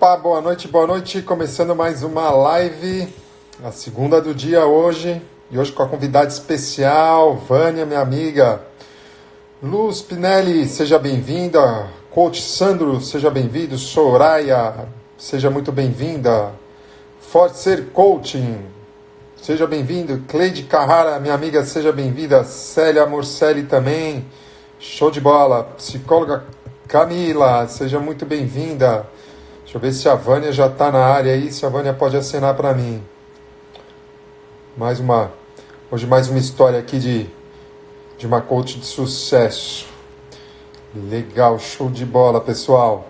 Opa, boa noite. Começando mais uma live, a segunda do dia hoje. E hoje com a convidada especial, Vânia, minha amiga. Luz Pinelli, seja bem-vinda. Coach Sandro, seja bem-vindo. Soraya, seja muito bem-vinda. Forte Ser Coaching, seja bem-vindo. Cleide Carrara, minha amiga, seja bem-vinda. Célia Morcelli também. Show de bola. Psicóloga Camila, seja muito bem-vinda. Deixa eu ver se a Vânia já está na área aí, se a Vânia pode acenar para mim. Hoje mais uma história aqui de uma coach de sucesso. Legal, show de bola, pessoal.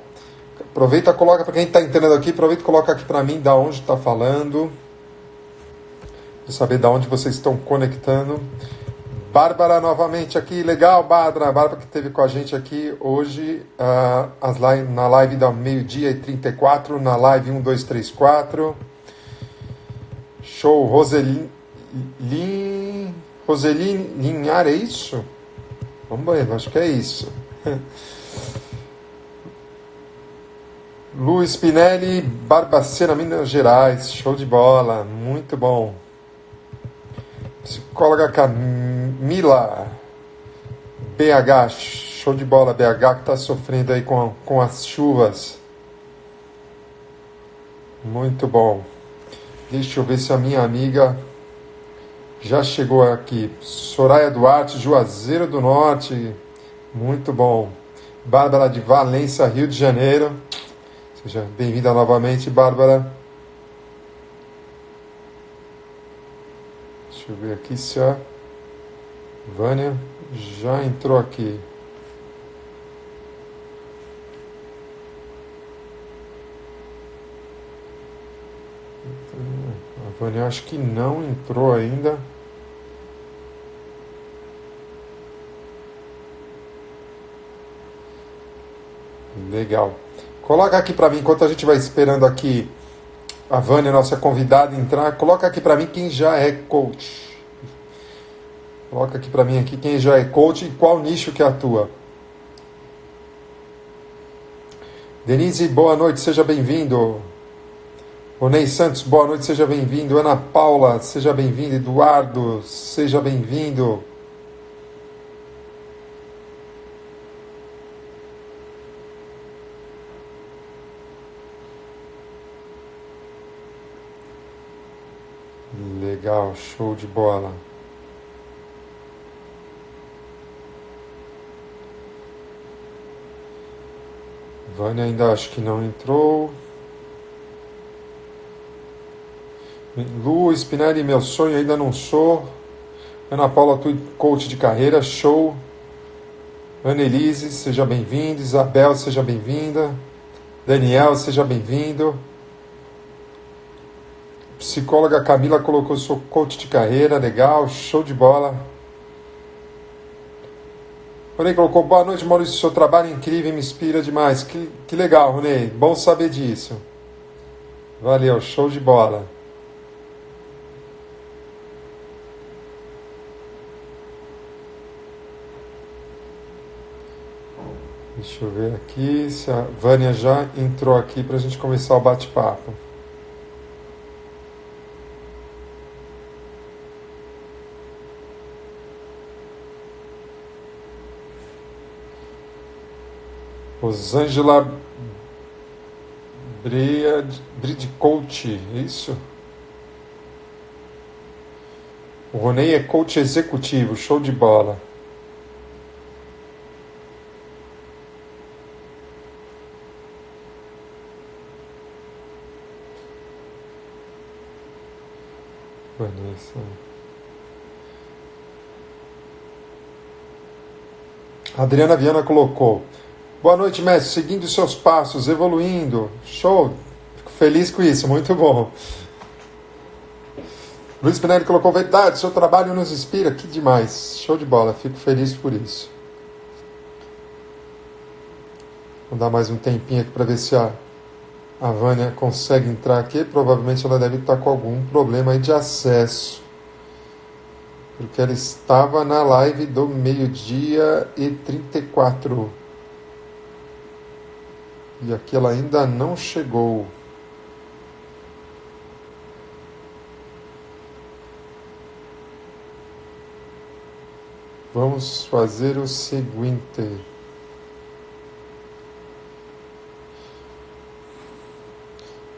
Aproveita, coloca, para quem está entrando aqui, aproveita e coloca aqui para mim da onde está falando. Para saber da onde vocês estão conectando. Bárbara novamente aqui, legal, Bárbara. Bárbara que esteve com a gente aqui hoje na live da meio-dia e 34, na live 1234. Show, Roseli Linhar, é isso? Vamos ver, acho que é isso. Luiz Pinelli, Barbacena, Minas Gerais, show de bola, muito bom. Psicóloga Camila, BH, show de bola, BH que está sofrendo aí com as chuvas. Muito bom. Deixa eu ver se a minha amiga já chegou aqui. Soraya Duarte, Juazeiro do Norte, muito bom. Bárbara de Valença, Rio de Janeiro. Seja bem-vinda novamente, Bárbara. Deixa eu ver aqui se a Vânia já entrou aqui. A Vânia acho que não entrou ainda. Legal. Coloca aqui para mim, enquanto a gente vai esperando aqui a Vânia, nossa convidada, entrar, coloca aqui para mim quem já é coach. Coloca aqui para mim aqui quem já é coach e qual nicho que atua. Denise, boa noite, seja bem-vindo. Ronei Santos, boa noite, seja bem-vindo. Ana Paula, seja bem-vindo. Eduardo, seja bem-vindo. Legal, show de bola. Vânia ainda acho que não entrou. Lu Spinelli, meu sonho ainda não sou. Ana Paula, coach de carreira, show. Annelise, seja bem-vinda. Isabel, seja bem-vinda. Daniel, seja bem-vindo. Psicóloga Camila colocou, sou coach de carreira, legal, show de bola. Ronei colocou, boa noite, Maurício, seu trabalho é incrível, me inspira demais. Que legal, Ronei, bom saber disso. Valeu, show de bola. Deixa eu ver aqui se a Vânia já entrou aqui para a gente começar o bate-papo. Rosângela Bridicoach, isso? O Ronei é coach executivo, show de bola. Vanessa. Adriana Viana colocou, boa noite, mestre, seguindo seus passos, evoluindo, show, fico feliz com isso, muito bom. Luiz Pinelli colocou, verdade, seu trabalho nos inspira, que demais, show de bola, fico feliz por isso. Vou dar mais um tempinho aqui para ver se a Vânia consegue entrar aqui, provavelmente ela deve estar com algum problema aí de acesso. Porque ela estava na live do meio-dia e 34. E aqui ela ainda não chegou. Vamos fazer o seguinte.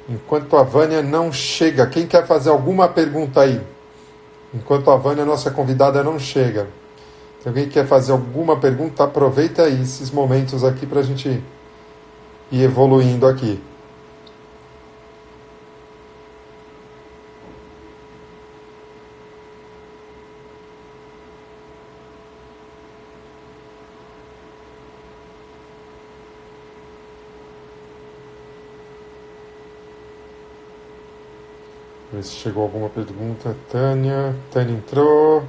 Enquanto a Vânia não chega, quem quer fazer alguma pergunta aí? Enquanto a Vânia, nossa convidada, não chega. Se alguém quer fazer alguma pergunta, aproveita aí esses momentos aqui para a gente ir evoluindo aqui. Ver se chegou alguma pergunta. Tânia entrou.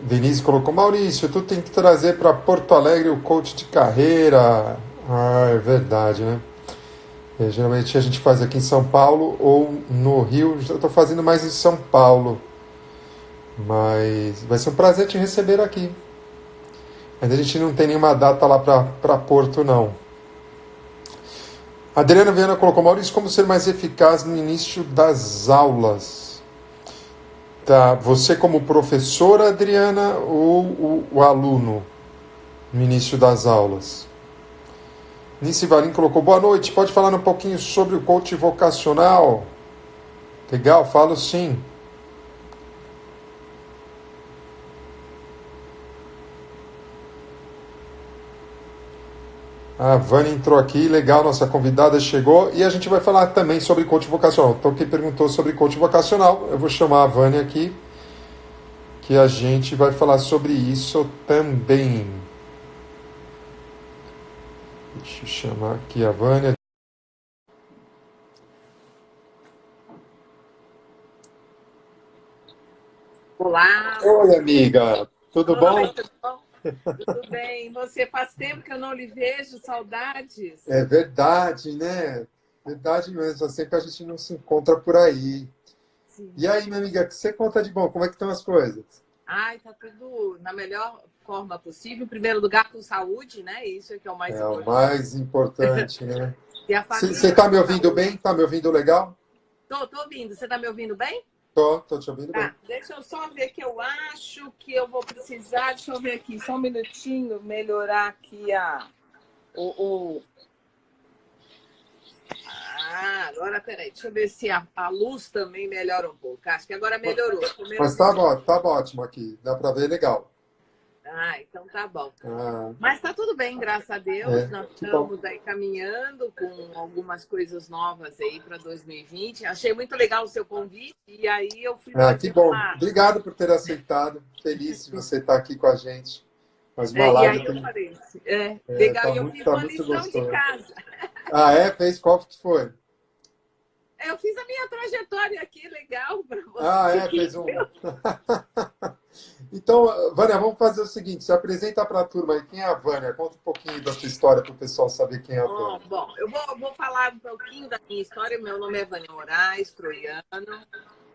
Denise colocou, Maurício, tu tem que trazer para Porto Alegre o coach de carreira. É verdade, né? Geralmente a gente faz aqui em São Paulo ou no Rio. Eu estou fazendo mais em São Paulo. Mas vai ser um prazer te receber aqui. Ainda a gente não tem nenhuma data lá para Porto, não. A Adriana Viana colocou, Maurício, como ser mais eficaz no início das aulas? Tá, você como professora, Adriana, ou o aluno no início das aulas? Nice Valim colocou, boa noite, pode falar um pouquinho sobre o coach vocacional? Legal, falo sim. A Vânia entrou aqui, legal, nossa convidada chegou. E a gente vai falar também sobre coach vocacional. Então, quem perguntou sobre coach vocacional, eu vou chamar a Vânia aqui, que a gente vai falar sobre isso também. Deixa eu chamar aqui a Vânia. Olá. Oi, amiga. Tudo bom? Oi, tudo bom? Tudo bem. Você faz tempo que eu não lhe vejo, saudades. É verdade, né? Verdade mesmo. Sempre a gente não se encontra por aí. Sim. E aí, minha amiga, o que você conta de bom? Como é que estão as coisas? Ai, tá tudo na melhor forma possível. Em primeiro lugar, com saúde, né? Isso é que é o mais É o importante. mais importante, né? E a família. Você tá me ouvindo bem? Tá me ouvindo legal? Tô ouvindo. Você tá me ouvindo bem? Tô te ouvindo bem. Tá, deixa eu só ver que eu acho que eu vou precisar. Deixa eu ver aqui, só um minutinho, melhorar aqui o... agora peraí, deixa eu ver se a luz também melhora um pouco. Acho que agora melhorou. Mas tá ótimo aqui. Dá pra ver legal. Então tá bom. Ah, Mas tá tudo bem, graças a Deus. Nós que bom. estamos aí caminhando com algumas coisas novas aí para 2020. Achei muito legal o seu convite e aí eu fui fazer Que bom. Obrigado por ter aceitado. Feliz de você estar aqui com a gente. Mais uma e live. aí eu falei, legal, tá e eu muito, fiz tá uma muito lição gostoso. de casa. Fez? Qual que foi? Eu fiz a minha trajetória aqui, legal para você. Fez um. Então, Vânia, vamos fazer o seguinte: se apresenta para a turma aí. Quem é a Vânia? Conta um pouquinho da sua história para o pessoal saber quem é a Vânia. Bom, eu vou falar um pouquinho da minha história. Meu nome é Vânia Moraes, troiano.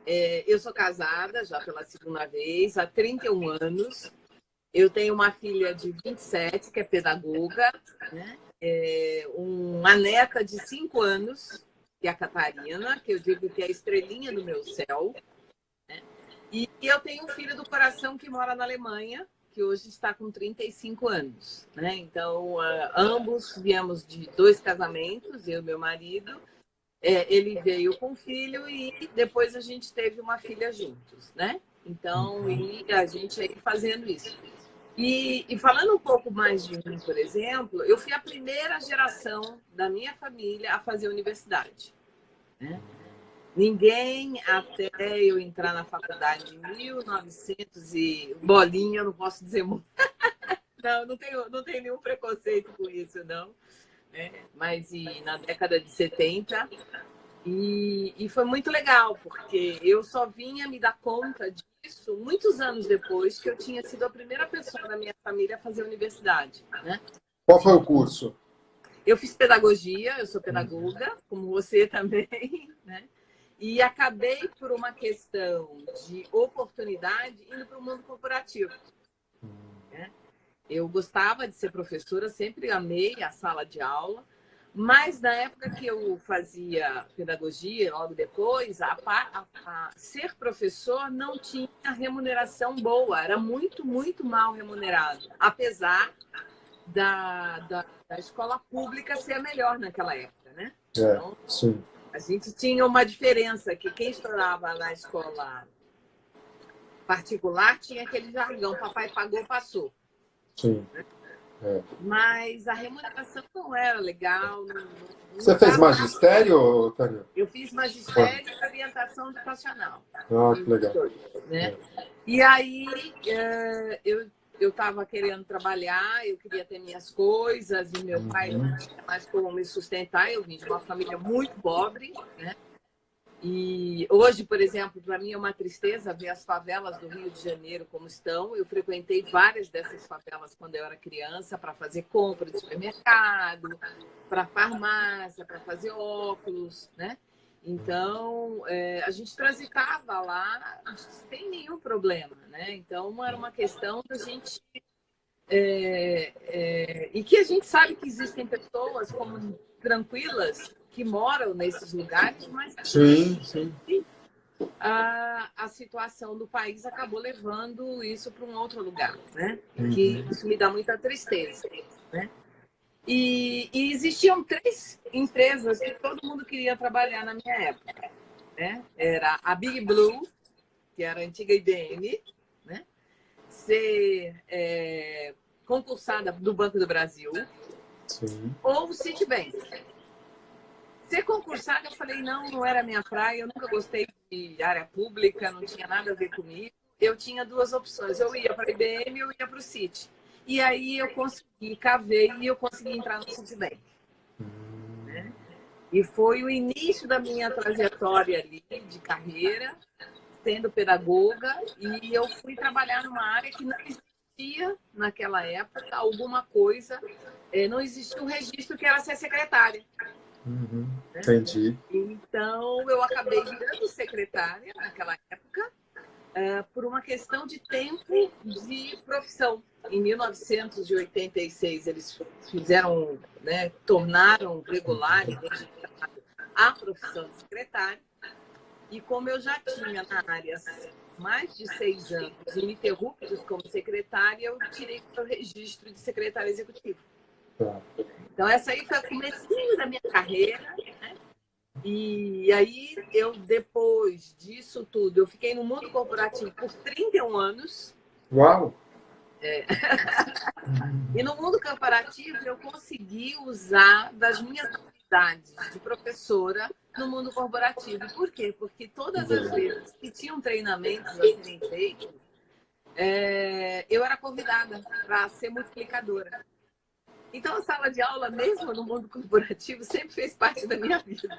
Eu sou casada já pela segunda vez, há 31 anos. Eu tenho uma filha de 27, que é pedagoga, né? Uma neta de 5 anos, que é a Catarina, que eu digo que é a estrelinha do meu céu. Né? E eu tenho um filho do coração que mora na Alemanha, que hoje está com 35 anos. Né? Então, ambos viemos de 2 casamentos, eu e meu marido. Ele veio com filho e depois a gente teve uma filha juntos, né? Então, e a gente aí fazendo isso. E falando um pouco mais de mim, por exemplo, eu fui a primeira geração da minha família a fazer universidade. Né? Ninguém, até eu entrar na faculdade em 1900 e bolinha, eu não posso dizer muito. Não tenho nenhum preconceito com isso, não. Mas na década de 70, e foi muito legal, porque eu só vinha me dar conta disso muitos anos depois que eu tinha sido a primeira pessoa da minha família a fazer universidade. Né? Qual foi o curso? Eu fiz pedagogia, eu sou pedagoga, como você também, né? E acabei, por uma questão de oportunidade, indo para o mundo corporativo. Né? Eu gostava de ser professora, sempre amei a sala de aula, mas na época que eu fazia pedagogia, logo depois, ser professor não tinha remuneração boa, era muito, muito mal remunerado, apesar da escola pública ser a melhor naquela época, né? Então, sim. a gente tinha uma diferença, que quem estudava na escola particular tinha aquele jargão, papai pagou, passou. Sim. Mas a remuneração não era legal. Você fez magistério, Tânia? Eu fiz magistério e orientação educacional. Ah, que legal. Né? E aí eu estava querendo trabalhar, eu queria ter minhas coisas, e meu pai não tinha mais como me sustentar. Eu vim de uma família muito pobre, né? E hoje, por exemplo, para mim é uma tristeza ver as favelas do Rio de Janeiro como estão. Eu frequentei várias dessas favelas quando eu era criança para fazer compra de supermercado, para farmácia, para fazer óculos, né? Então, a gente transitava lá sem nenhum problema, né? Então, era uma questão da gente... e que a gente sabe que existem pessoas como tranquilas que moram nesses lugares, mas sim, sim. A situação do país acabou levando isso para um outro lugar, né? Que isso me dá muita tristeza, né? E existiam 3 empresas que todo mundo queria trabalhar na minha época, né? Era a Big Blue, que era a antiga IBM, né? Ser concursada do Banco do Brasil, Sim. ou o Citibank. Ser concursada, eu falei, não era minha praia, eu nunca gostei de área pública, não tinha nada a ver comigo. Eu tinha 2 opções, eu ia para a IBM ou eu ia para o Citi. E aí eu consegui, cavei e eu consegui entrar no Citibank. Né? E foi o início da minha trajetória ali de carreira, sendo pedagoga, e eu fui trabalhar numa área que não existia naquela época, alguma coisa, não existia um registro que era ser secretária. Entendi. Então, eu acabei virando secretária naquela época, por uma questão de tempo de profissão. Em 1986, eles fizeram, né, tornaram regular e registrado a profissão de secretária. E como eu já tinha na área mais de 6 anos ininterruptos como secretária, eu tirei o registro de secretária executiva. Então, essa aí foi o comecinho da minha carreira, né? E aí, depois disso tudo, eu fiquei no mundo corporativo por 31 anos. Uau! E no mundo corporativo, eu consegui usar das minhas habilidades de professora no mundo corporativo. Por quê? Porque todas as vezes que tinham treinamentos a serem feitos, eu era convidada para ser multiplicadora. Então, a sala de aula, mesmo no mundo corporativo, sempre fez parte da minha vida.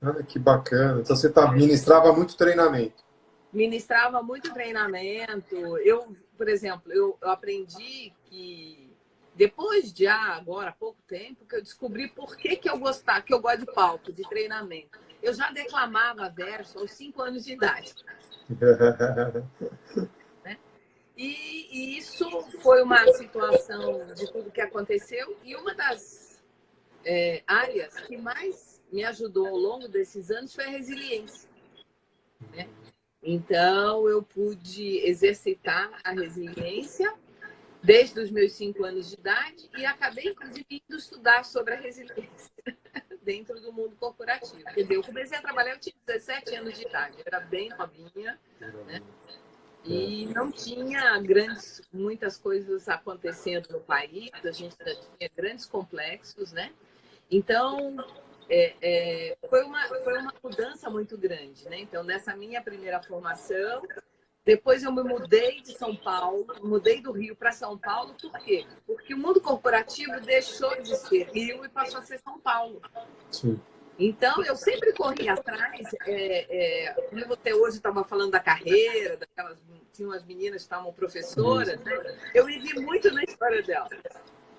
Olha que bacana. Então, você ministrava muito treinamento. Ministrava muito treinamento. Eu, por exemplo, eu aprendi que, depois de agora há pouco tempo, que eu descobri por que eu gosto de palco, de treinamento. Eu já declamava verso aos 5 anos de idade. E isso foi uma situação de tudo que aconteceu. E uma das áreas que mais me ajudou ao longo desses anos foi a resiliência. Né? Então, eu pude exercitar a resiliência desde os meus 5 anos de idade e acabei, inclusive, indo estudar sobre a resiliência dentro do mundo corporativo. Quer dizer, eu comecei a trabalhar, eu tinha 17 anos de idade, eu era bem novinha, né? E não tinha muitas coisas acontecendo no país, a gente ainda tinha grandes complexos, né? Então, foi uma mudança muito grande, né? Então, nessa minha primeira formação, depois eu me mudei de São Paulo, mudei do Rio para São Paulo, por quê? Porque o mundo corporativo deixou de ser Rio e passou a ser São Paulo. Sim. Então, eu sempre corri atrás, como você hoje estava falando da carreira, tinha umas meninas que estavam professoras, né? Eu vivi muito na história delas,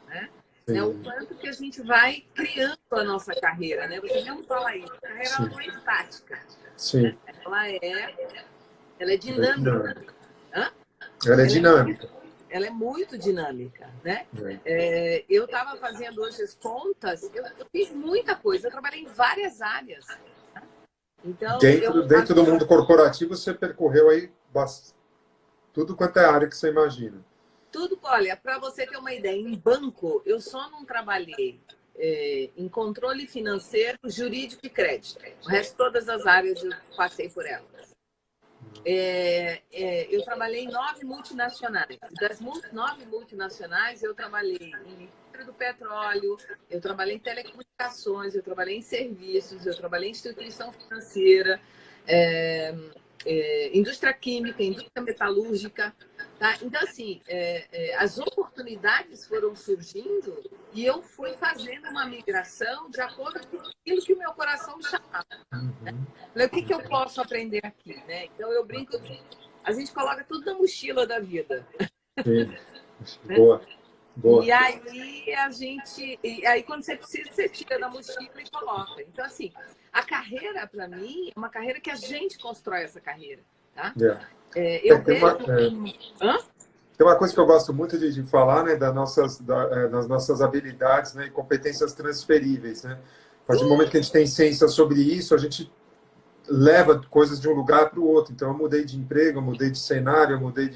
né? né? O quanto que a gente vai criando a nossa carreira, né? Você mesmo fala isso, a carreira ela não é estática. Sim. Ela é dinâmica. Hã? Ela é dinâmica. Ela é muito dinâmica, né? Eu estava fazendo hoje as contas, eu fiz muita coisa, eu trabalhei em várias áreas. Então, dentro do mundo corporativo, você percorreu aí tudo quanto é área que você imagina. Tudo, olha, para você ter uma ideia, em banco, eu só não trabalhei em controle financeiro, jurídico e crédito. O resto, todas as áreas eu passei por elas. Eu trabalhei em 9 multinacionais. Das 9 multinacionais, eu trabalhei em indústria do petróleo, eu trabalhei em telecomunicações, eu trabalhei em serviços, eu trabalhei em instituição financeira, indústria química, indústria metalúrgica. Tá? Então, assim, as oportunidades foram surgindo e eu fui fazendo uma migração de acordo com aquilo que o meu coração me chamava. Né? Falei, o que eu posso aprender aqui? Né? Então, eu brinco que a gente coloca tudo na mochila da vida. Sim. Boa. Boa. E aí quando você precisa, você tira da mochila e coloca. Então, assim, a carreira, para mim, é uma carreira que a gente constrói essa carreira. Tá? Tem uma coisa que eu gosto muito de falar, né, das nossas habilidades, né, e competências transferíveis, né? A partir do momento que a gente tem ciência sobre isso, a gente leva coisas de um lugar para o outro. Então, eu mudei de emprego, eu mudei de cenário, eu mudei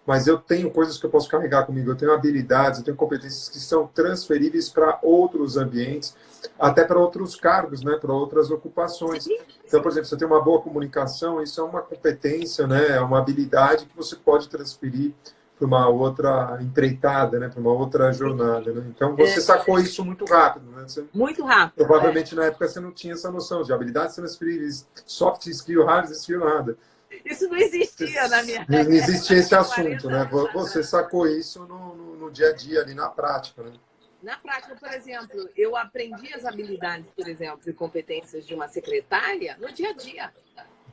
mas eu tenho coisas que eu posso carregar comigo, eu tenho habilidades, eu tenho competências que são transferíveis para outros ambientes, até para outros cargos, né, para outras ocupações. Então, por exemplo, você tem uma boa comunicação, isso é uma competência, né, é uma habilidade que você pode transferir para uma outra empreitada, né, para uma outra jornada. Né? Então, você sacou isso muito rápido. Né? Muito rápido. Provavelmente, na época, você não tinha essa noção de habilidades transferíveis, soft skill, hard skill, nada. Isso não existia na minha época. Não existia esse assunto, né? Você sacou isso no dia a dia, ali na prática, né? Na prática, por exemplo, eu aprendi as habilidades, por exemplo, e competências de uma secretária no dia a dia.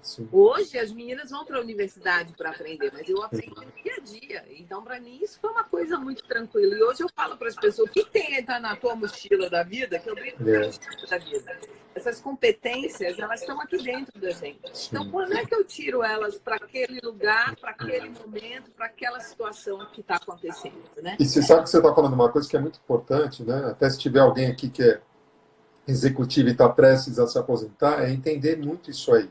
Sim. Hoje, as meninas vão para a universidade para aprender, mas eu aprendo no dia a dia. Então, para mim, isso foi uma coisa muito tranquila. E hoje eu falo para as pessoas, o que tem na tua mochila da vida, que eu brinco com a mochila da vida. Essas competências, elas estão aqui dentro da gente. Então, quando é que eu tiro elas para aquele lugar, para aquele momento, para aquela situação que está acontecendo, né? E você sabe que você está falando uma coisa que é muito importante, né? Até se tiver alguém aqui que é executivo e está prestes a se aposentar, é entender muito isso aí.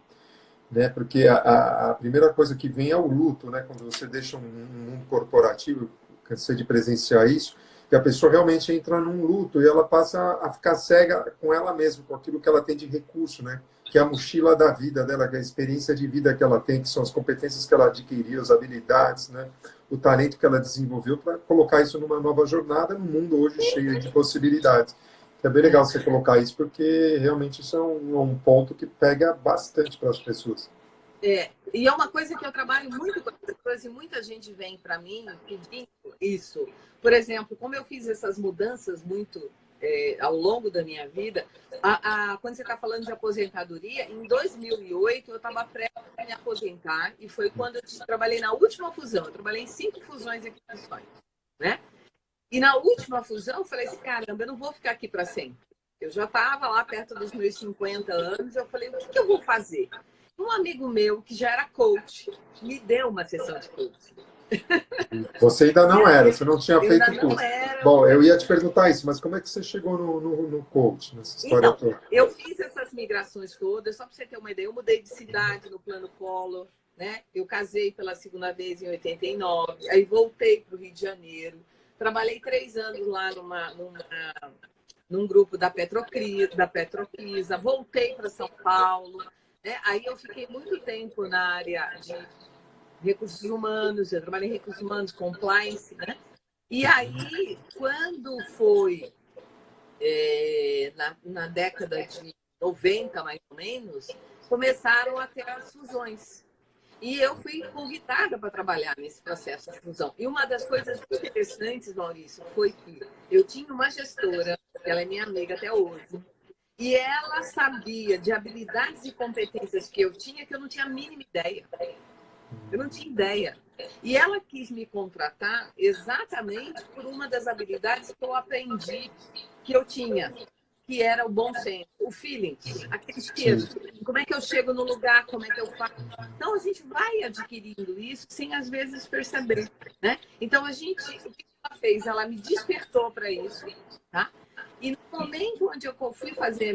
Né? Porque a primeira coisa que vem é o luto, né? Quando você deixa um mundo corporativo, cansei de presenciar isso, que a pessoa realmente entra num luto e ela passa a ficar cega com ela mesma, com aquilo que ela tem de recurso, né? Que é a mochila da vida dela, que é a experiência de vida que ela tem, que são as competências que ela adquiriu, as habilidades, né? O talento que ela desenvolveu para colocar isso numa nova jornada num mundo hoje cheio de possibilidades. É bem legal você colocar isso, porque realmente isso é um ponto que pega bastante para as pessoas. E é uma coisa que eu trabalho muito com as pessoas e muita gente vem para mim pedindo isso. Por exemplo, como eu fiz essas mudanças muito ao longo da minha vida, quando você está falando de aposentadoria, em 2008 eu estava prestes a me aposentar e foi quando eu trabalhei na última fusão. Eu trabalhei em 5 fusões e aquisições, né? E na última fusão, eu falei assim, caramba, eu não vou ficar aqui para sempre. Eu já estava lá perto dos meus 50 anos, eu falei, o que eu vou fazer? Um amigo meu, que já era coach, me deu uma sessão de coaching. Você ainda não era, você não tinha feito curso. Não era, bom, eu ia te perguntar isso, mas como é que você chegou no coach, nessa história então, toda? Eu fiz essas migrações todas, só para você ter uma ideia, eu mudei de cidade no plano Collor, né? Eu casei pela segunda vez em 89, aí voltei para o Rio de Janeiro. Trabalhei 3 anos lá num grupo da Petrocrisa, voltei para São Paulo. Né? Aí eu fiquei muito tempo na área de recursos humanos, eu trabalhei em recursos humanos, compliance. Né? E aí, quando foi na década de 90, mais ou menos, começaram a ter as fusões. E eu fui convidada para trabalhar nesse processo de fusão. E uma das coisas muito interessantes, Maurício, foi que eu tinha uma gestora, ela é minha amiga até hoje, e ela sabia de habilidades e competências que eu tinha, que eu não tinha a mínima ideia. Eu não tinha ideia. E ela quis me contratar exatamente por uma das habilidades que eu aprendi que eu tinha, que era o bom senso, o feeling, aquele cheiro. Como é que eu chego no lugar, como é que eu faço. Então, a gente vai adquirindo isso sem, às vezes, perceber, né? Então, o que ela fez? Ela me despertou para isso, tá? E no momento onde eu fui fazer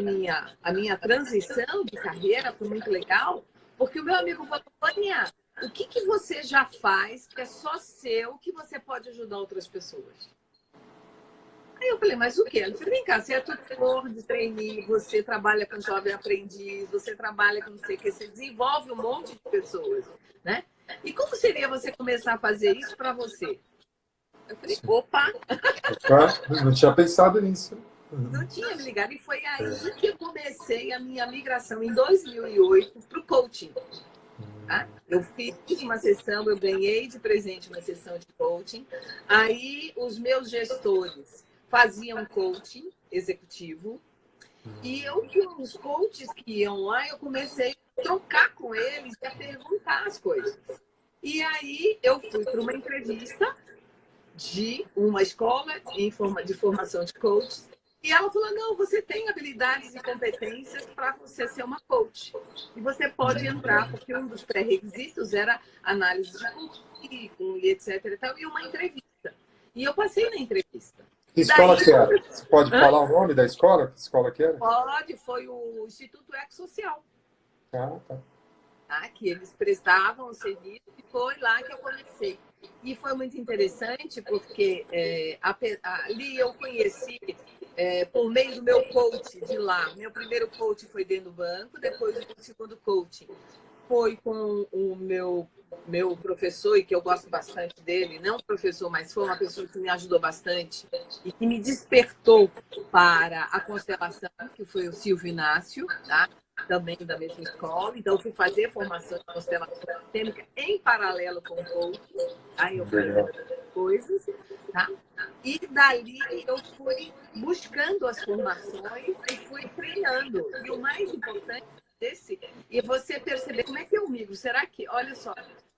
a minha transição de carreira, foi muito legal, porque o meu amigo falou, Vânia, o que você já faz que é só seu, que você pode ajudar outras pessoas? Aí eu falei, mas o quê? Ele falou, vem cá, você é tutor de trainee, você trabalha com jovem aprendiz, você trabalha com não sei o que, você desenvolve um monte de pessoas, né? E como seria você começar a fazer isso para você? Eu falei, opa! Não tinha pensado nisso. Não tinha me ligado. E foi aí que eu comecei a minha migração, em 2008, para o coaching. Tá? Eu fiz uma sessão, eu ganhei de presente uma sessão de coaching. Aí os meus gestores faziam coaching executivo. E eu, com os coaches que iam lá, eu comecei a trocar com eles e a perguntar as coisas. E aí eu fui para uma entrevista de uma escola de formação de coaches. E ela falou, não, você tem habilidades e competências para você ser uma coach. E você pode entrar, porque um dos pré-requisitos era análise de currículo e etc. E uma entrevista. E eu passei na entrevista. Que escola que era? Você pode falar o nome da escola? Que escola que era? Pode, foi o Instituto Ecossocial. Tá. Tá? Que eles prestavam o serviço e foi lá que eu comecei. E foi muito interessante porque ali eu conheci, por meio do meu coach de lá. Meu primeiro coach foi dentro do banco, depois o segundo coaching foi com o meu professor, e que eu gosto bastante dele, não professor, mas foi uma pessoa que me ajudou bastante e que me despertou para a constelação, que foi o Silvio Inácio, tá? Também da mesma escola. Então, eu fui fazer formação de constelação sistêmica em paralelo com o coaching. Aí eu fui fazendo coisas, tá? E dali eu fui buscando as formações e fui treinando. E o mais importante e você perceber como é que eu migro. Será que, olha só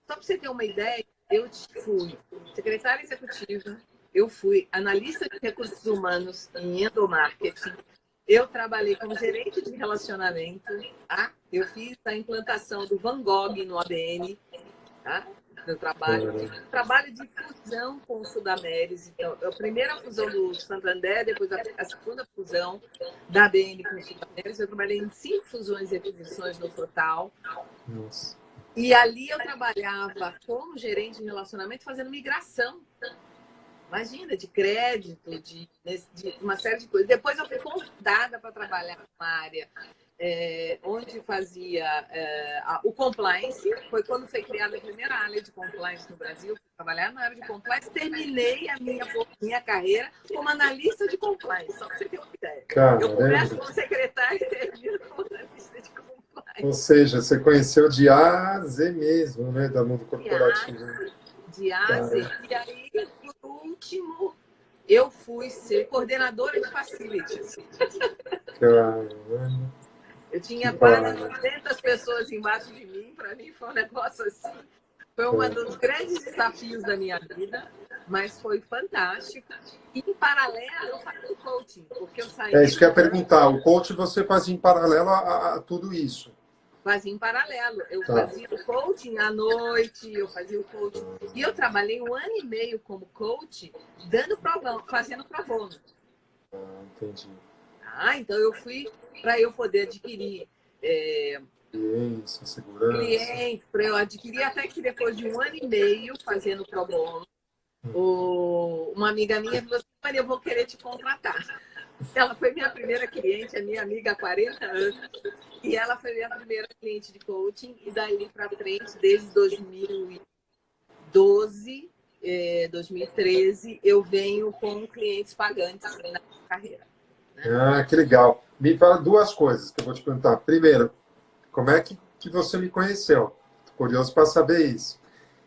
para você ter uma ideia, eu fui secretária executiva, eu fui analista de recursos humanos em endomarketing, eu trabalhei como gerente de relacionamento, tá? Eu fiz a implantação do Van Gogh no ABN, tá? No trabalho, fiz um trabalho de fusão com o Sudameris. Então, a primeira fusão do Santander, depois a segunda fusão da ABN com o Sudameris. Eu trabalhei em 5 fusões e aquisições no total. Nossa. E ali eu trabalhava como gerente de relacionamento fazendo migração. Imagina, de crédito, de uma série de coisas. Depois eu fui convidada para trabalhar numa área onde fazia o compliance. Foi quando foi criada a primeira área de compliance no Brasil. Fui trabalhar na área de compliance. Terminei a minha carreira como analista de compliance, só para você ter uma ideia. Eu começo como secretária e termino como analista de compliance. Ou seja, você conheceu de A a Z mesmo, né? Da mundo corporativo. De A a Z. E aí, por último, eu fui ser coordenadora de facilities. Caramba. Eu tinha quase 200 pessoas embaixo de mim. Para mim foi um negócio assim. Foi um dos grandes desafios da minha vida, mas foi fantástico. E, em paralelo, eu fazia o coaching, porque eu saí... É isso que eu ia perguntar. O coaching você fazia em paralelo a tudo isso? Fazia em paralelo. Eu fazia o coaching à noite, eu fazia o coaching. E eu trabalhei 1 ano e meio como coach, fazendo pro bono. Entendi. Então, eu fui para eu poder adquirir clientes, segurança. Clientes, para eu adquirir, até que depois de 1 ano e meio fazendo pro bono, uma amiga minha falou assim, Maria, eu vou querer te contratar. Ela foi minha primeira cliente, a minha amiga há 40 anos, e ela foi minha primeira cliente de coaching, e daí para frente, desde 2012, 2013, eu venho com clientes pagantes na carreira. Né? Que legal. Me fala 2 coisas que eu vou te perguntar. Primeiro, como é que você me conheceu? Tô curioso para saber isso.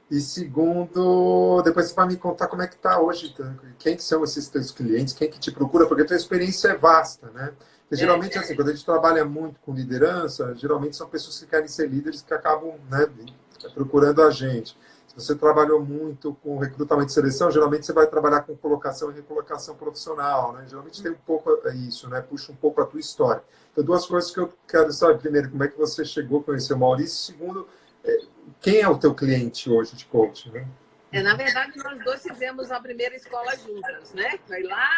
E segundo, depois você vai me contar como é que está hoje, quem que são esses teus clientes, quem que te procura, porque a tua experiência é vasta, né? Porque, geralmente, assim, quando a gente trabalha muito com liderança, geralmente são pessoas que querem ser líderes que acabam, né, procurando a gente. Se você trabalhou muito com recrutamento e seleção, geralmente você vai trabalhar com colocação e recolocação profissional, né? Geralmente tem um pouco isso, né? Puxa um pouco a tua história. Então, duas coisas que eu quero saber. Primeiro, como é que você chegou a conhecer o Maurício? Segundo, quem é o teu cliente hoje de coaching, né? Na verdade, nós dois fizemos a primeira escola juntos, né? Foi lá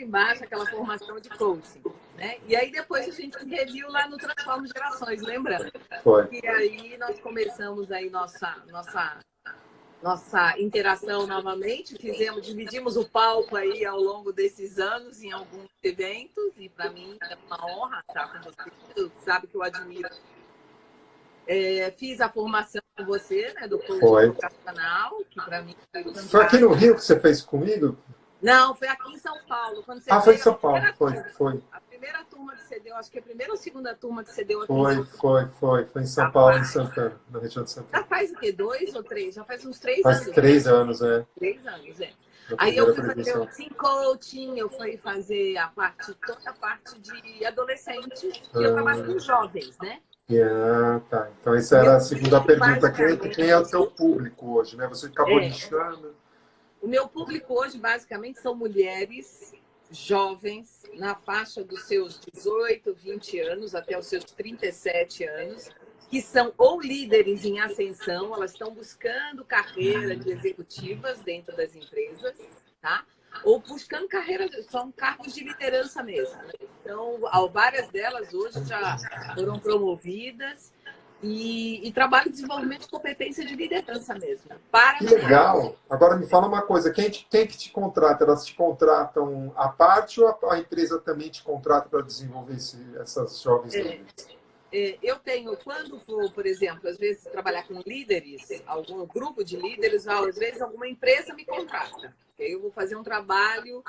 embaixo aquela formação de coaching, né? E aí depois a gente se reviu lá no Transforma Gerações, lembra? Foi. E aí nós começamos aí nossa interação novamente, dividimos o palco aí ao longo desses anos em alguns eventos, e para mim é uma honra estar com você, você sabe que eu admiro. Fiz a formação com você, né, do coaching educacional, que para mim foi fantástico. Foi aqui no Rio que você fez comigo? Não, foi aqui em São Paulo. Quando você foi em São Paulo, foi. A primeira turma que você deu, acho que a primeira ou segunda turma que você deu aqui em São Paulo. Foi em São Paulo, em Santana, na região de Santana. Já faz o quê? 2 ou 3? Já faz uns 3 anos. Faz 3 anos, 3 anos, Aí eu fui fazer o Team Coaching, eu fui fazer toda a parte de adolescentes, e eu trabalho com jovens, né? Tá. Então, essa era a segunda pergunta. Quem é o seu público hoje, né? Você acabou nichando. O meu público hoje, basicamente, são mulheres jovens, na faixa dos seus 18, 20 anos, até os seus 37 anos, que são ou líderes em ascensão, elas estão buscando carreira de executivas dentro das empresas, tá? Ou buscando carreira, são cargos de liderança mesmo. Né? Então, várias delas hoje já foram promovidas e trabalho de desenvolvimento de competência de liderança mesmo. Que legal! Agora me fala uma coisa, quem que te contrata? Elas te contratam à parte ou a empresa também te contrata para desenvolver essas jovens líderes? Quando for, por exemplo, às vezes trabalhar com líderes, algum grupo de líderes, às vezes alguma empresa me contrata. Eu vou fazer um trabalho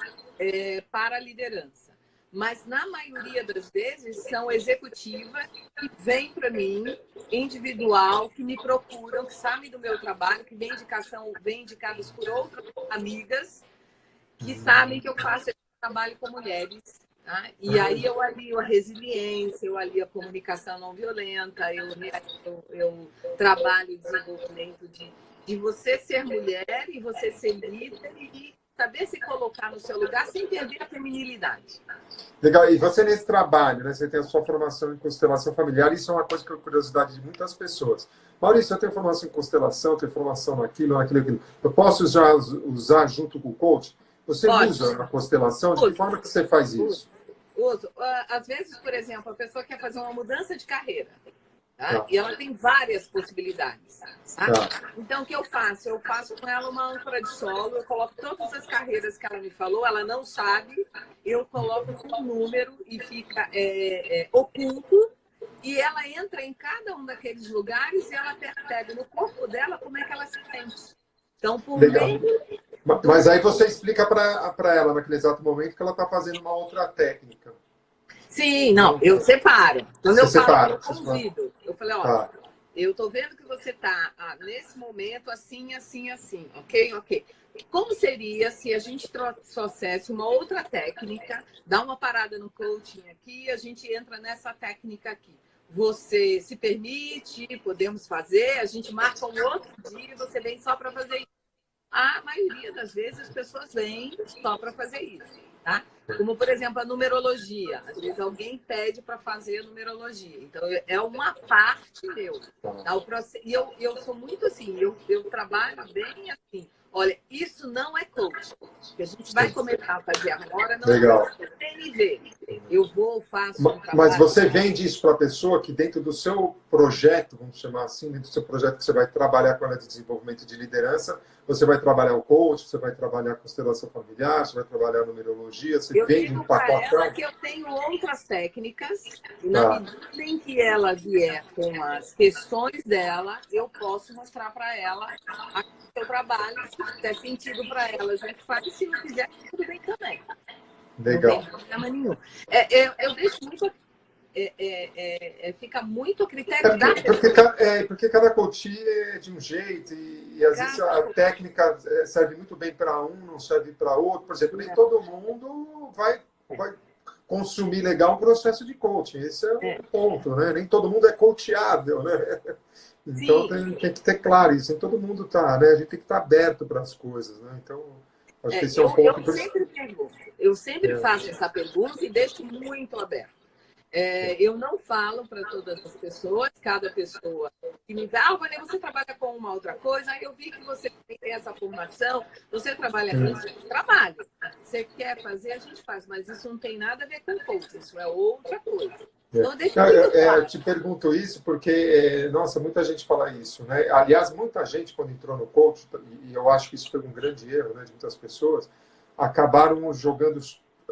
para a liderança. Mas, na maioria das vezes, são executivas que vêm para mim, individual, que me procuram, que sabem do meu trabalho, que vêm indicadas por outras amigas, que sabem que eu faço esse trabalho com mulheres. Tá? E aí eu alio a resiliência, eu alio a comunicação não violenta, eu trabalho o desenvolvimento de você ser mulher e você ser líder e saber se colocar no seu lugar sem perder a feminilidade. Legal. E você nesse trabalho, né? Você tem a sua formação em constelação familiar, isso é uma coisa que é curiosidade de muitas pessoas. Maurício, eu tenho formação em constelação, eu tenho formação naquilo. Eu posso já usar junto com o coach? Você usa a constelação? De que forma que você faz isso? Uso. Às vezes, por exemplo, a pessoa quer fazer uma mudança de carreira. Tá? E ela tem várias possibilidades. Tá? Então, o que eu faço? Eu faço com ela uma âncora de solo, eu coloco todas as carreiras que ela me falou, ela não sabe, eu coloco um número e fica oculto, e ela entra em cada um daqueles lugares e ela pega no corpo dela como é que ela se sente. Então, por meio... Mas aí você explica para ela, naquele exato momento, que ela está fazendo uma outra técnica. Sim, não, eu separo. Quando eu convido, eu falei, ó, eu tô vendo que você tá nesse momento assim, assim, assim, ok? Como seria se a gente trouxesse uma outra técnica, dá uma parada no coaching aqui e a gente entra nessa técnica aqui? Você se permite, podemos fazer, a gente marca um outro dia e você vem só para fazer isso. A maioria das vezes as pessoas vêm só para fazer isso, tá? Como, por exemplo, a numerologia. Às vezes alguém pede para fazer a numerologia. Então, é uma parte meu. Tá? E eu sou muito assim, eu trabalho bem assim. Olha, isso não é coaching. Que a gente vai começar a fazer agora, não é TNV. Eu faço um trabalho... Mas você vende isso para a pessoa que dentro do seu projeto, vamos chamar assim, dentro do seu projeto que você vai trabalhar com ela de desenvolvimento de liderança, você vai trabalhar o coach, você vai trabalhar a constelação familiar, você vai trabalhar a numerologia, você vende um pacotão. Que eu tenho outras técnicas, e na medida em que ela vier com as questões dela, eu posso mostrar para ela o seu trabalho, se fizer sentido para ela, a gente faz, e se não fizer, tudo bem também. Legal. Não tem problema nenhum. Eu deixo muito... fica muito a critério da pessoa. Porque cada coach é de um jeito e às vezes a técnica serve muito bem para um, não serve para outro. Por exemplo, nem todo mundo vai consumir legal um processo de coaching. Esse é o ponto, né? Nem todo mundo é coachável, né? Então Sim, tem que ter claro isso. Nem todo mundo tá, né? A gente tem que estar aberto para as coisas, né? Então, acho que esse é um ponto. eu sempre pergunto, eu sempre É, faço essa pergunta e deixo muito aberto. Eu não falo para todas as pessoas, cada pessoa que me dá, Vânia, você trabalha com uma outra coisa, eu vi que você tem essa formação, você trabalha com isso, trabalho. Você quer fazer, a gente faz, mas isso não tem nada a ver com coach, isso é outra coisa. é. Então, eu deixo Não, muito eu claro. te pergunto isso porque, nossa, muita gente fala isso, né? Aliás, muita gente, quando entrou no coach, e eu acho que isso foi um grande erro, né, de muitas pessoas, acabaram jogando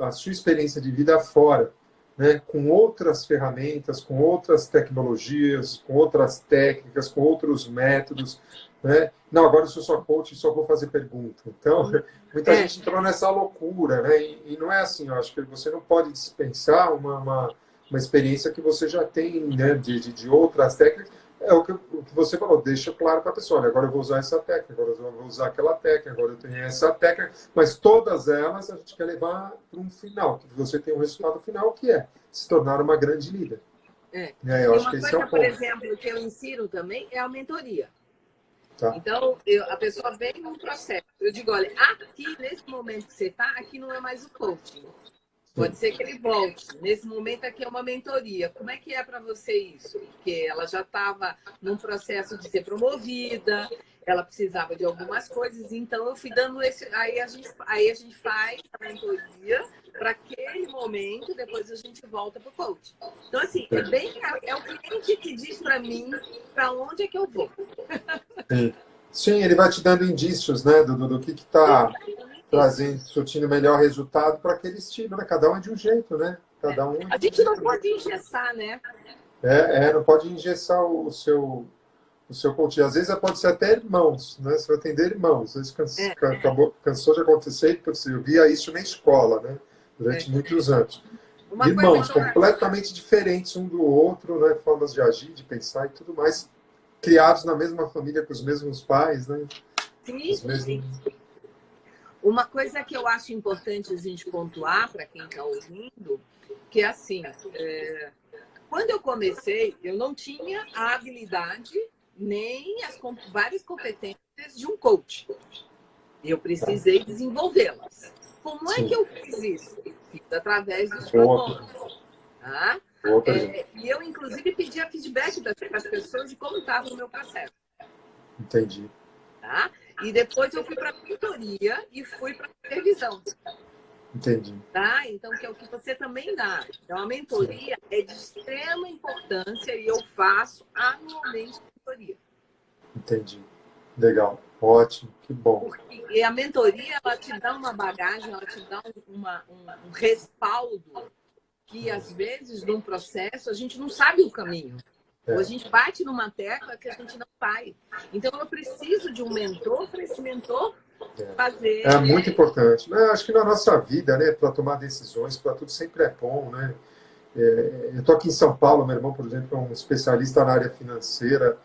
a sua experiência de vida fora, né, com outras ferramentas, com outras tecnologias, com outras técnicas, com outros métodos, né? Não, agora eu sou só coach e só vou fazer pergunta. Então, muita É, gente entrou nessa loucura, né? E não é assim, eu acho que você não pode dispensar uma experiência que você já tem, né, de outras técnicas. É o que você falou, deixa claro para a pessoa, olha, agora eu vou usar essa técnica, agora eu vou usar aquela técnica, agora eu tenho essa técnica, mas todas elas a gente quer levar para um final, que você tem um resultado final, que é se tornar uma grande líder. é. Eu E acho uma que esse é coisa, o por ponto. exemplo, que eu ensino também é a mentoria. Tá? Então, a pessoa vem num processo. Eu digo, olha, aqui, nesse momento que você está, aqui não é mais o coaching. Sim. Pode ser que ele volte. Nesse momento aqui é uma mentoria. Como é que é para você isso? Porque ela já estava num processo de ser promovida, ela precisava de algumas coisas, então eu fui dando esse. Aí a gente faz a mentoria para aquele momento, depois a gente volta para o coach. Então, assim, é o cliente que diz para mim para onde é que eu vou. Sim. Sim, ele vai te dando indícios, né, do que está Isso. trazendo, surtindo o melhor resultado para aquele estilo, né? Cada um é de um jeito, né? Cada um é A de um gente não jeito. pode engessar, né? Não pode engessar o seu coach. Às vezes pode ser até irmãos, né? Você vai atender irmãos. Às vezes É, cansou de acontecer, porque eu via isso na escola, né? é. Durante muitos anos. Uma coisa Irmãos que eu completamente diferentes um do outro, né? Formas de agir, de pensar e tudo mais, criados na mesma família com os mesmos pais, né? sim, Os mesmos. uma coisa que eu acho importante a gente pontuar para quem está ouvindo, que é assim, quando eu comecei, eu não tinha a habilidade nem as várias competências de um coach. Eu Tá? precisei desenvolvê-las. Como é que Sim. eu fiz isso? Fiz através dos Boa, protocolos. Tá? boa pergunta. E eu, inclusive, pedia feedback das pessoas de como estava o meu processo. Entendi. Tá? E depois eu fui para a mentoria e fui para a supervisão. Entendi. Tá? Então, que é o que você também dá. Então, a Sim. mentoria é de extrema importância e eu faço anualmente mentoria. Entendi. Legal. Ótimo. Que bom. Porque a mentoria, ela te dá uma bagagem, ela te dá um respaldo que, às vezes, num processo, a gente não sabe o caminho. Ou a É. gente bate numa tecla que a gente não vai. Então, eu preciso de um mentor para esse mentor É fazer. muito importante. Eu acho que na nossa vida, né, para tomar decisões, para tudo sempre é bom, né? Eu estou aqui em São Paulo, meu irmão, por exemplo, é um especialista na área financeira.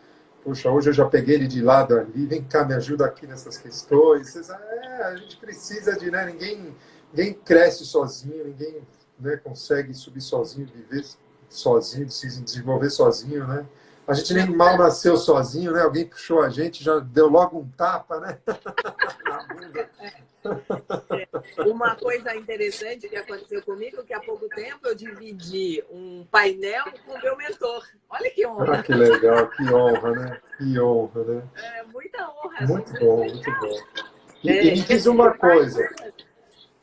Poxa, hoje eu já peguei ele de lado ali, vem cá, me ajuda aqui nessas questões. A gente precisa de, né? Ninguém cresce sozinho, ninguém, né, consegue subir sozinho, viver sozinho, se desenvolver sozinho, né? A gente nem Não, mal nasceu sozinho, né? Alguém puxou a gente, já deu logo um tapa, né? Na bunda. uma coisa interessante que aconteceu comigo, que há pouco tempo eu dividi um painel com o meu mentor. Olha que Ah, honra. que legal, que honra, né? Que honra, né? É muita honra, achei Muito muito bom, muito legal. bom. E me Quer diz dizer, uma coisa, tá.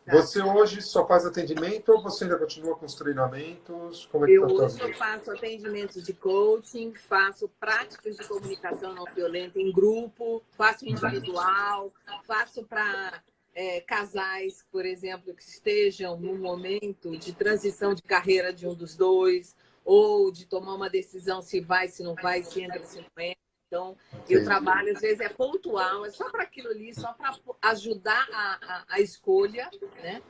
você hoje só faz atendimento ou você ainda continua com os treinamentos? Como é que Eu está a tua hoje eu vida? faço atendimentos de coaching, faço práticas de comunicação não violenta em grupo, faço individual, faço para casais, por exemplo, que estejam num momento de transição de carreira de um dos dois, ou de tomar uma decisão se vai, se não vai, se entra, se não entra. Então, eu Entendi. trabalho, às vezes é pontual, é só para aquilo ali, só para ajudar a escolha, né?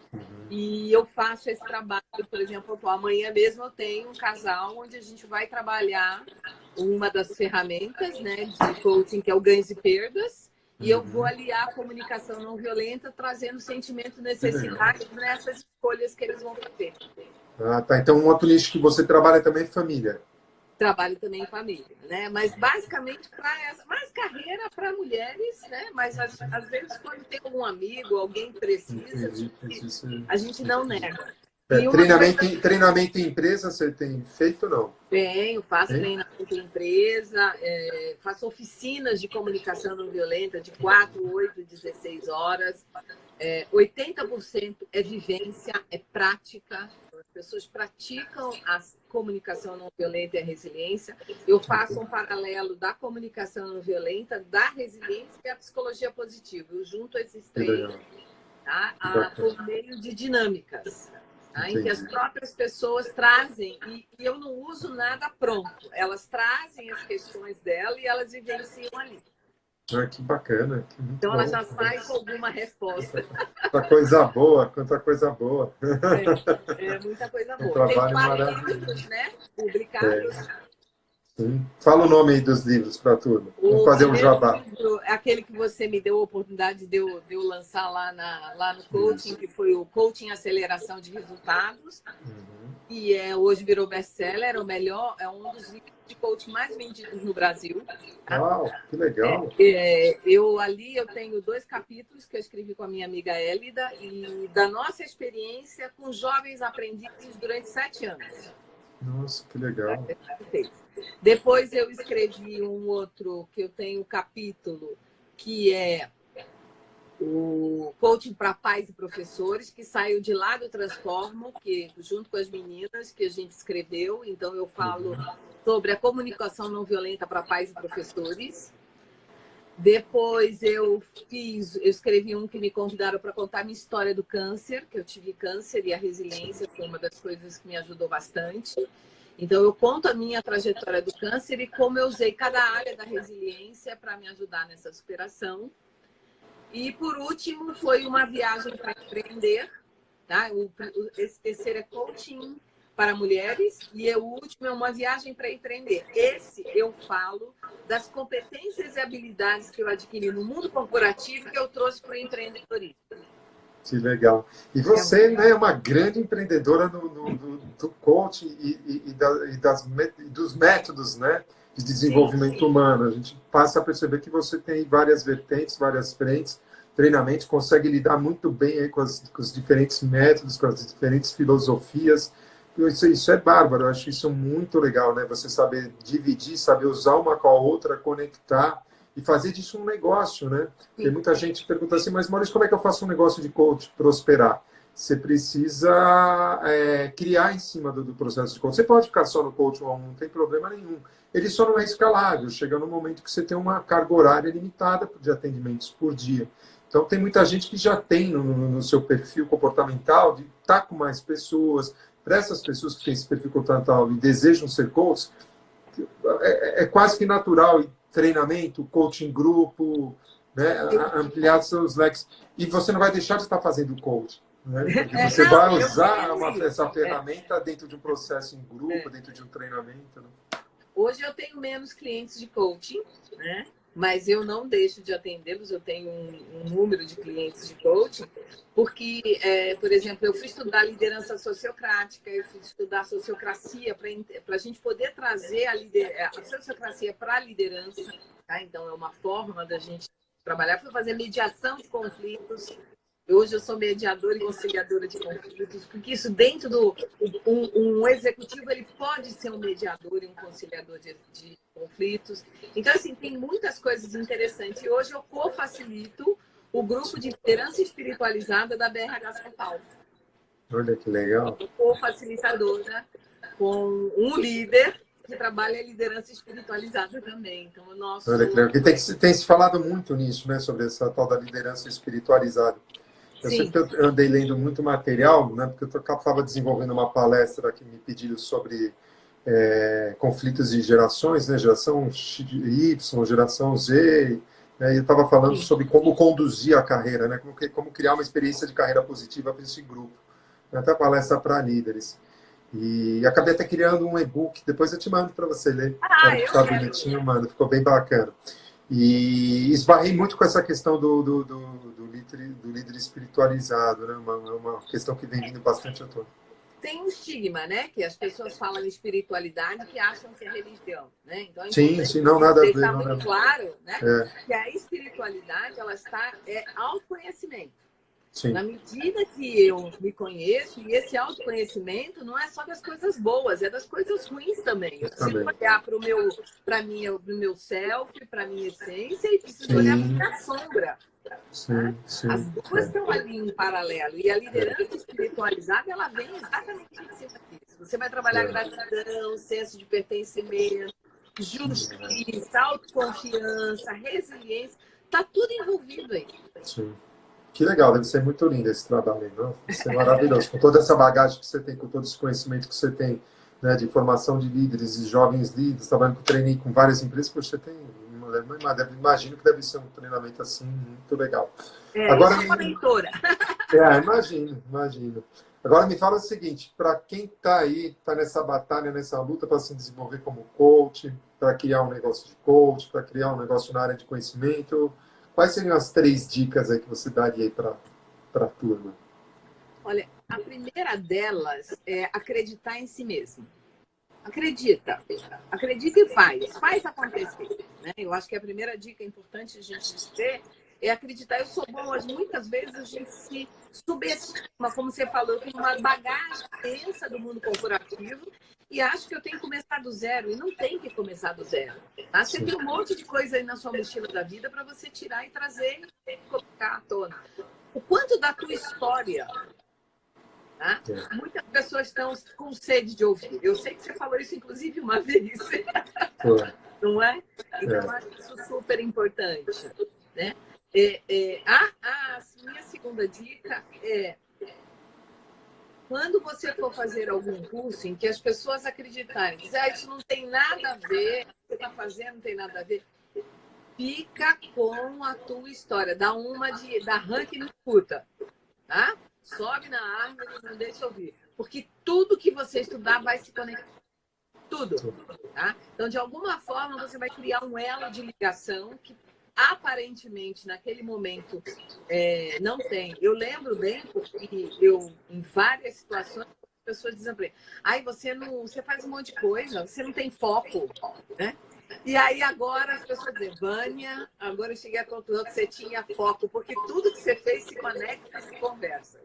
E eu faço esse trabalho, por exemplo, amanhã mesmo eu tenho um casal onde a gente vai trabalhar uma das ferramentas, né, de coaching, que é o ganhos e perdas, e eu vou Uhum. aliar a comunicação não violenta, trazendo sentimento e Que legal. necessidade nessas escolhas que eles vão fazer. Ah, tá. Então, um outro nicho que você trabalha também é família. trabalho também em família, né? Mas basicamente para essa, mais carreira para mulheres, né? Mas às vezes quando tem algum amigo, alguém precisa, a gente não nega. E uma Treinamento, coisa treinamento em empresa você tem feito ou não? tenho, faço Hein? treinamento em empresa, faço oficinas de comunicação não violenta de 4, 8, 16 horas. 80% é vivência, é prática. As pessoas praticam a comunicação não violenta e a resiliência. Eu faço um paralelo da comunicação não violenta, da resiliência e a psicologia positiva. Eu junto esses Que três, legal. tá? Por meio de dinâmicas, tá? Em que as Entendi. próprias pessoas trazem, e eu não uso nada pronto. Elas trazem as questões dela e elas vivenciam ali. Ah, que bacana, que muito Então, ela bom. já sai com alguma resposta. Quanta coisa boa, quanta coisa boa. Muita coisa Um boa. Tem trabalho 4 maravilhoso. livros, né? É, Publicados. sim. Fala o nome aí dos livros para tudo. Vamos O fazer um primeiro jabá. livro é aquele que você me deu a oportunidade de eu lançar lá no coaching, Isso. que foi o Coaching Aceleração de Resultados. Uhum. E hoje virou best-seller, é um dos livros de coaching mais vendidos no Brasil. Tá? Uau, que legal. Eu tenho 2 capítulos que eu escrevi com a minha amiga Hélida e da nossa experiência com jovens aprendizes durante 7 anos. Nossa, que legal. Depois eu escrevi um outro que eu tenho um capítulo que é o Coaching para Pais e Professores, que saiu de lá do Transformo, que junto com as meninas que a gente escreveu. Então eu falo sobre a comunicação não violenta para pais e professores. Depois eu escrevi um que me convidaram para contar minha história do câncer, que eu tive câncer e a resiliência foi uma das coisas que me ajudou bastante. Então eu conto a minha trajetória do câncer e como eu usei cada área da resiliência para me ajudar nessa superação. E por último foi uma viagem para empreender, tá? Esse terceiro é coaching para mulheres e o último é uma viagem para empreender. Esse eu falo das competências e habilidades que eu adquiri no mundo corporativo que eu trouxe para o empreendedorismo. Que legal. E você, né, é uma grande empreendedora do coaching e dos métodos, né, de desenvolvimento humano. A gente passa a perceber que você tem várias vertentes, várias frentes, treinamento, consegue lidar muito bem aí com os diferentes métodos, com as diferentes filosofias. Isso é bárbaro, eu acho isso muito legal, né? Você saber dividir, saber usar uma com a outra, conectar e fazer disso um negócio, né? Tem muita gente que pergunta assim, mas Maurício, como é que eu faço um negócio de coach prosperar? Você precisa criar em cima do processo de coach. Você pode ficar só no coach one, não tem problema nenhum. Ele só não é escalável. Chega no momento que você tem uma carga horária limitada de atendimentos por dia. Então, tem muita gente que já tem no seu perfil comportamental de estar com mais pessoas. Para essas pessoas que têm esse perfil comportamental e desejam ser coaches, é quase que natural treinamento, coaching grupo, né, ampliar seus leques. E você não vai deixar de estar fazendo coaching. Né? Porque você vai usar essa ferramenta dentro de um processo em grupo, dentro de um treinamento. Né? Hoje eu tenho menos clientes de coaching, né? Mas eu não deixo de atendê-los. Eu tenho um número de clientes de coaching, porque, por exemplo, eu fui estudar liderança sociocrática, eu fui estudar sociocracia para a gente poder trazer a sociocracia para a liderança. Tá? Então, é uma forma da gente trabalhar. Fui fazer mediação de conflitos. Hoje eu sou mediadora e conciliadora de conflitos, porque isso dentro um executivo ele pode ser um mediador e um conciliador de conflitos. Então, assim, tem muitas coisas interessantes. E hoje eu co-facilito o grupo de liderança espiritualizada da BRH São Paulo. Olha que legal. Eu co-facilitadora com um líder que trabalha a liderança espiritualizada também. Então, o nosso... Olha que legal. Tem se falado muito nisso, né, sobre essa tal da liderança espiritualizada. Eu Sim. sempre andei lendo muito material, né, porque eu estava desenvolvendo uma palestra que me pediram sobre conflitos de gerações, né, geração Y, geração Z, né, e eu estava falando sobre como conduzir a carreira, né, como criar uma experiência de carreira positiva para esse grupo. Até palestra para líderes. E acabei até criando um e-book, depois eu te mando para você ler. Tá bonitinho, mano, ficou bem bacana. E esbarrei muito com essa questão do líder espiritualizado, né? Uma questão que vem vindo bastante à tona. tem um estigma, né? Que as pessoas falam em espiritualidade que acham que é religião, né? Então é Sim, importante sim, não, nada a ver, deixar não, muito nada claro, né? a ver. É, Que a espiritualidade, ela é autoconhecimento. sim, Na medida que eu me conheço, e esse autoconhecimento não é só das coisas boas, é das coisas ruins também. Eu isso preciso também. olhar para o meu self, para a minha essência, e preciso olhar para a Sim, minha sombra. Tá? sim, As sim. duas estão ali em paralelo. E a liderança espiritualizada, ela vem exatamente em cima disso. Você vai trabalhar gratidão, senso de pertencimento, justiça, autoconfiança, resiliência. Está tudo envolvido aí. Sim. Que legal, deve ser muito lindo esse trabalho, não? Deve ser maravilhoso. Com toda essa bagagem que você tem, com todo esse conhecimento que você tem, né, de formação de líderes e jovens líderes, trabalhando com trainee com várias empresas, você tem, imagino que deve ser um treinamento assim muito legal. Eu Agora, sou uma mentora. imagino, imagino. Agora me fala o seguinte, para quem está aí, está nessa batalha, nessa luta para se desenvolver como coach, para criar um negócio de coach, para criar um negócio na área de conhecimento, quais seriam as 3 dicas aí que você daria para a turma? Olha, a primeira delas é acreditar em si mesmo. Acredita. Acredita e faz. Faz acontecer. Né? Eu acho que a primeira dica importante a gente ter é acreditar. Eu sou bom, mas muitas vezes a gente se subestima, como você falou, eu tenho uma bagagem imensa do mundo corporativo e acho que eu tenho que começar do zero. E não tem que começar do zero. Tá? Você Sim, tem um monte de coisa aí na sua mochila da vida para você tirar e trazer e colocar à tona. O quanto da tua história. Tá? é, Muitas pessoas estão com sede de ouvir. Eu sei que você falou isso, inclusive, uma vez, foi, não é? Então, eu é, acho isso super importante. Né? A minha segunda dica é quando você for fazer algum curso em que as pessoas acreditarem, dizer, isso não tem nada a ver, o que você está fazendo não tem nada a ver, fica com a tua história, dá ranking e não escuta. Tá? Sobe na árvore e não deixa ouvir. Porque tudo que você estudar vai se conectar. Tudo. Tá? Então, de alguma forma, você vai criar um elo de ligação que aparentemente, naquele momento, não tem. Eu lembro bem, porque eu, em várias situações, as pessoas dizem para mim, ai, você faz um monte de coisa, você não tem foco, né? E aí agora as pessoas dizem, Vânia, agora eu cheguei à conclusão que você tinha foco, porque tudo que você fez se conecta e se conversa.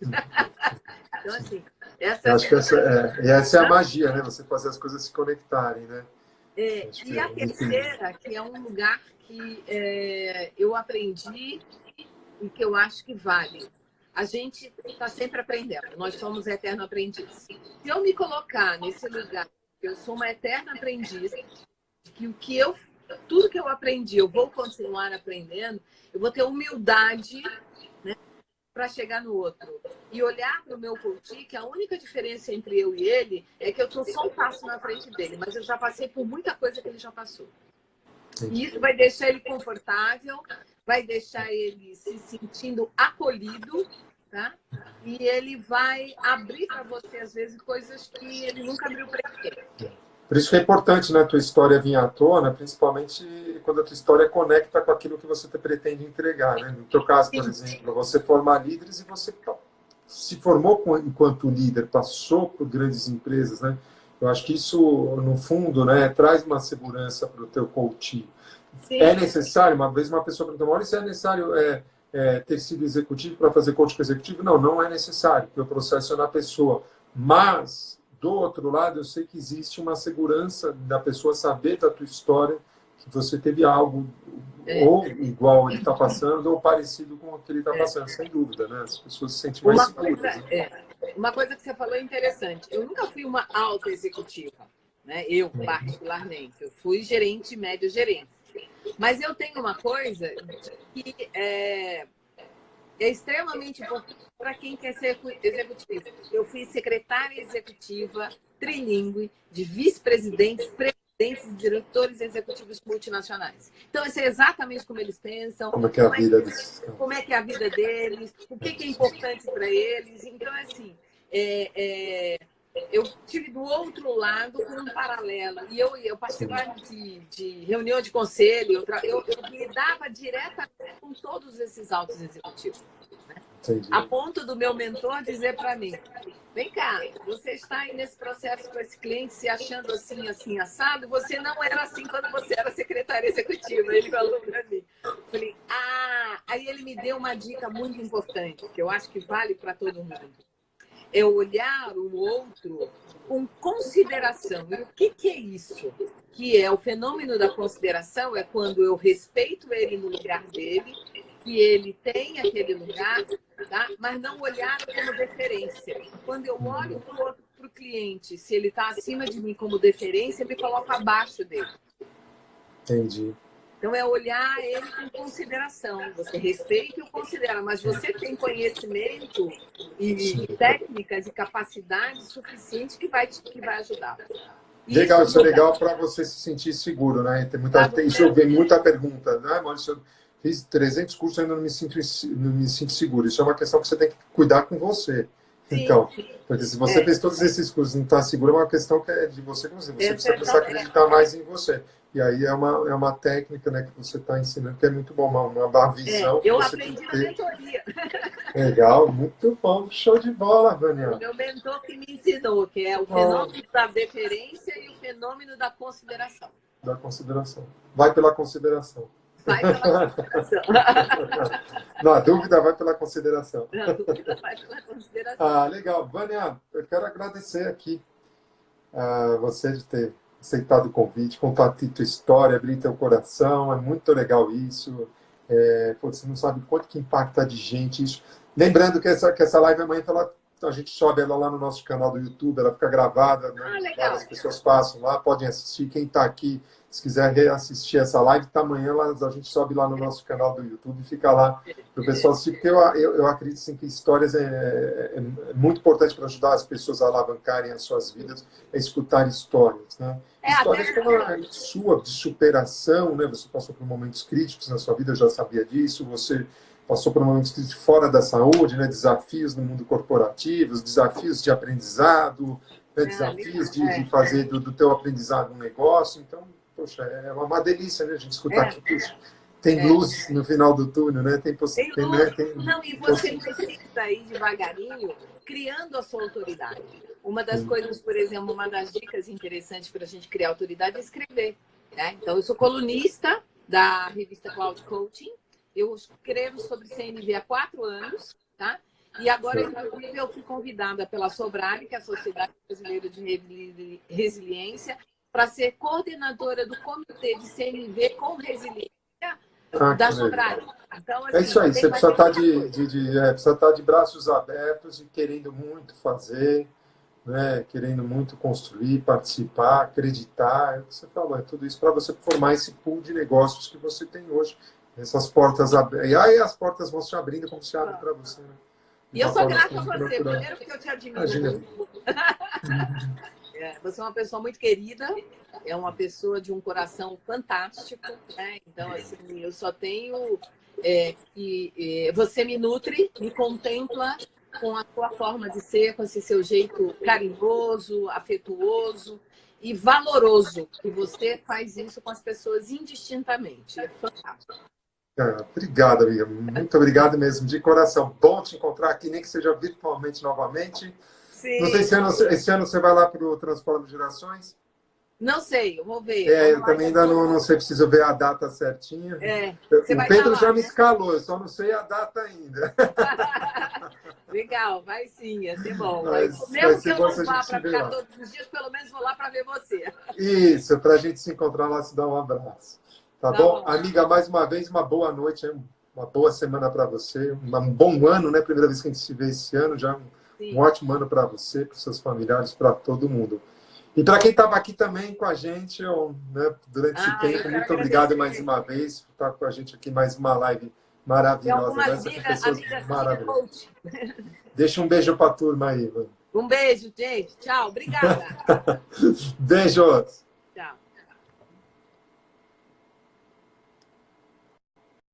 Então, assim, essa é eu a acho que segunda essa é a dica. magia, né? Você fazer as coisas se conectarem, né? Acho que E a terceira, que é um lugar que eu aprendi e que eu acho que vale. A gente está sempre aprendendo, nós somos eterno aprendiz. Se eu me colocar nesse lugar, eu sou uma eterna aprendiz, que tudo que eu aprendi, eu vou continuar aprendendo, eu vou ter humildade, né, para chegar no outro. E olhar para o meu coach, que a única diferença entre eu e ele é que eu estou só um passo na frente dele, mas eu já passei por muita coisa que ele já passou. E isso vai deixar ele confortável, vai deixar ele se sentindo acolhido, tá? E ele vai abrir para você, às vezes, coisas que ele nunca abriu para ele. Por isso que é importante, né, a tua história vir à tona, principalmente quando a tua história conecta com aquilo que você pretende entregar, né? No teu caso, por exemplo, você formar líderes e você se formou enquanto líder, passou por grandes empresas, né? Eu acho que isso, no fundo, né, traz uma segurança para o teu coaching. É Sim, necessário, uma vez uma pessoa perguntou, olha, se é necessário ter sido executivo para fazer coaching executivo? Não, não é necessário, porque o processo é na pessoa. Mas, do outro lado, eu sei que existe uma segurança da pessoa saber da tua história, que você teve algo ou igual ele está passando, ou parecido com o que ele está passando, sem dúvida, né? As pessoas se sentem mais uma seguras. coisa, Né? uma coisa que você falou é interessante. Eu nunca fui uma alta executiva, né? Eu, particularmente. Eu fui gerente, médio gerente. Mas eu tenho uma coisa que é extremamente importante para quem quer ser executivo. Eu fui secretária executiva trilingue de vice-presidentes, presidentes e diretores executivos multinacionais. Então, isso é exatamente como eles pensam, Como é que é a vida deles? como é que é a vida deles, o que é importante para eles. Então, assim, eu tive do outro lado com um paralelo. E eu participava de reunião de conselho, eu lidava diretamente com todos esses altos executivos. Né? Entendi. A ponto do meu mentor dizer para mim: vem cá, você está aí nesse processo com esse cliente se achando assim, assim, assado. Você não era assim quando você era secretária executiva. Ele falou para mim. Falei, aí ele me deu uma dica muito importante, que eu acho que vale para todo mundo. É olhar o outro com consideração. E o que é isso? Que é o fenômeno da consideração, é quando eu respeito ele no lugar dele, que ele tem aquele lugar, tá? Mas não olhar como deferência. Quando eu olho para o cliente, se ele está acima de mim como deferência, eu me coloco abaixo dele. Entendi. Então, é olhar ele com consideração. Você respeita e o considera, mas você tem conhecimento e técnicas e capacidade suficiente que vai ajudar. Legal, isso é legal para você se sentir seguro, né? Isso vem muita pergunta, né, Maurício? Eu fiz 300 cursos e ainda não me sinto seguro. Isso é uma questão que você tem que cuidar com você. Sim, então, porque se você fez todos esses cursos e não está seguro, é uma questão que é de você com você. Você precisa começar a acreditar mais em você. E aí é uma técnica, né, que você está ensinando, que é muito bom, uma visão. Eu aprendi na mentoria. Legal, muito bom. Show de bola, Vânia. O meu mentor que me ensinou, que é o fenômeno da deferência e o fenômeno da consideração. Da consideração. Vai pela consideração. Vai pela consideração. Na dúvida, vai pela consideração. Na dúvida, vai pela consideração. Legal. Vânia, eu quero agradecer aqui a você de ter aceitado o convite, contar a tua história, abrir teu coração. É muito legal isso. Você não sabe quanto que impacta de gente isso. Lembrando que essa live amanhã a gente sobe ela lá no nosso canal do YouTube, ela fica gravada, né? Várias pessoas passam lá, podem assistir. Quem está aqui, se quiser reassistir essa live, amanhã a gente sobe lá no nosso canal do YouTube e fica lá para o pessoal assistir, porque eu acredito sim, que histórias é muito importante para ajudar as pessoas a alavancarem as suas vidas, escutar histórias, né? Histórias como a sua, de superação, né? Você passou por momentos críticos na sua vida, eu já sabia disso, você passou por momentos críticos fora da saúde, né? Desafios no mundo corporativo, desafios de aprendizado, né? Desafios de fazer do teu aprendizado um negócio. Então, poxa, é uma delícia, né? A gente escutar que tem luz no final do túnel, né? Tem luz. Não, e você precisa ir devagarinho, criando a sua autoridade. Uma das coisas, por exemplo, uma das dicas interessantes para a gente criar autoridade é escrever, né? Então, eu sou colunista da revista Cloud Coaching. Eu escrevo sobre CNV há 4 anos, tá? E agora, inclusive, eu fui convidada pela Sobrale, que é a Sociedade Brasileira de Resiliência, para ser coordenadora do Comitê de CNV com Resiliência da Sobrale. Então, assim, é isso aí, você precisa estar de braços abertos e querendo muito fazer, né? Querendo muito construir, participar, acreditar. É o que você falou, é tudo isso para você formar esse pool de negócios que você tem hoje. Essas portas abertas. E aí as portas vão se abrindo como se abre para você, né? E eu sou grata a você, primeiro porque eu te admiro muito. Você é uma pessoa muito querida, é uma pessoa de um coração fantástico, né? Então, assim, eu só tenho que você me nutre, me contempla com a sua forma de ser, com esse seu jeito carinhoso, afetuoso e valoroso, que você faz isso com as pessoas indistintamente. É fantástico. Obrigado, amiga. Muito obrigado mesmo, de coração. Bom te encontrar aqui, nem que seja virtualmente novamente. Sim. Não sei se esse ano você vai lá para o Transforma Gerações. Não sei, eu vou ver. Eu também ainda não sei, preciso ver a data certinha. O Pedro já me escalou, eu só não sei a data ainda. Legal, vai sim, ia ser bom. Mesmo que eu não vá para ficar todos os dias, pelo menos vou lá para ver você. Isso, para a gente se encontrar lá, se dar um abraço. Tá bom? Amiga, mais uma vez, uma boa noite, uma boa semana para você, um bom ano, né? Primeira vez que a gente se vê esse ano, já um ótimo ano para você, para os seus familiares, para todo mundo. E para quem estava aqui também com a gente, né, durante esse tempo, muito obrigado mais uma vez por estar com a gente aqui, mais uma live maravilhosa. Amigas maravilhosas. Deixa um beijo para a turma aí. Um beijo, gente. Tchau. Obrigada. Beijos.